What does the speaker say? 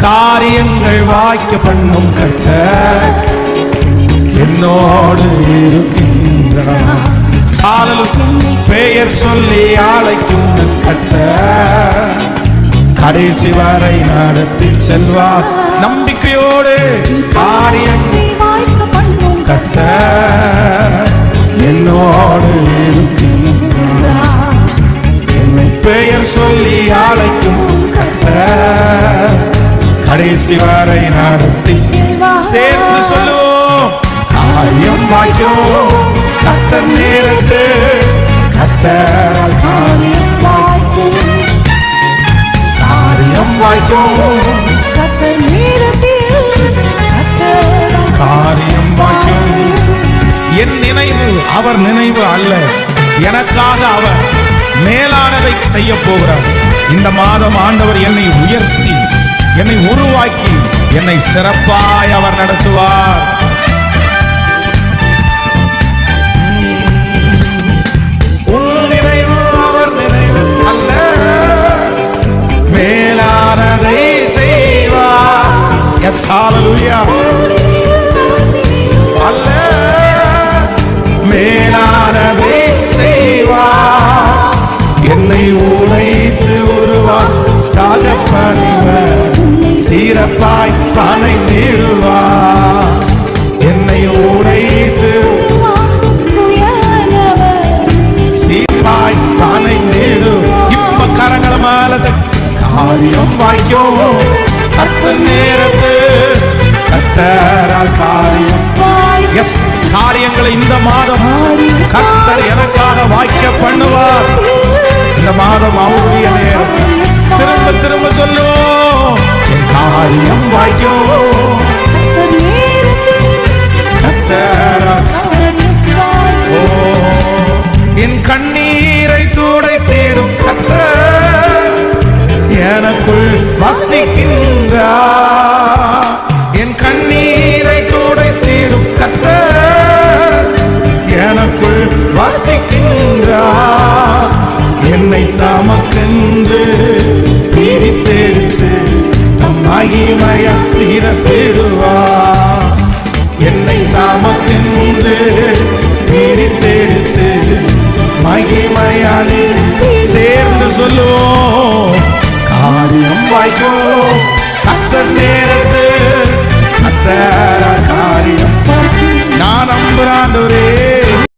காரியங்கள் வாய்க்க பண்ணும் கர்த்தர் என்னோடு இருக்கின்றார். பெயர் சொல்லி அழைக்கும் கர்த்தர் கடைசி வரை நடத்தி செல்வார். நம்பிக்கையோடு காரியங்கள் வாய்க்க பண்ணும் கர்த்தர் என்னோடு இருக்கின்றார். என்னை பெயர் சொல்லி அழைக்கும் கர்த்தர் கடைசி வரை நடத்தி சேர்ந்து சொல்லுவோம். காரியம் வாய்க்கும் கர்த்தர் நேரத்து கர்த்தரால் காரியம் வாய்க்கும். காரியம் வாய்க்கும் கர்த்தர் நேரத்தில் காரியம் வாய்க்கும். என் நினைவு அவர் நினைவு அல்ல. எனக்காக அவர் மேலானதை செய்ய போகிறார். இந்த மாதம் ஆண்டவர் என்னை உயர்த்தி என்னை உருவாக்கி என்னை சிறப்பாய் அவர் நடத்துவார். உன் நினைவு அவர் நினைவு அல்ல, மேலானதை செய்வார். எஸ் ஹல்லேலூயா. அல்ல, மேலானதை செய்வார். என்னை உழைத்து உருவாக்காக பணிவர் சீரப்பாய் பனை தேடுவார். என்னை உடைத்து சீரப்பாய் பனை தேடு. இப்ப கரங்கள மேல காரியம் வாய்க்கும் கர்த்தர் நேரத்து கர்த்தரால் காரியம். எஸ், காரியங்களை இந்த மாதம் கர்த்தர் எனக்காக வாய்க்க பண்ணுவார். இந்த மாதம் அவருடைய நேரம். திரும்ப திரும்ப சொல்லுவோம். காரியம் வாய்க்கும் கர்த்தரால். என் கண்ணீரை துடைத்திடும் கர்த்தர் எனக்குள் வசிக்கின்றார். என் கண்ணீரை துடைத்திடும் கர்த்தர் எனக்குள் வசிக்கின்றார். என்னை தமக்கென்று பிரித்தெடுத்து தம் மகிமையா நிரப்பிடுவார். என்னை தமக்கென்று பிரித்தெடுத்து மகிமையா சேர்ந்து சொல்லுவோம்.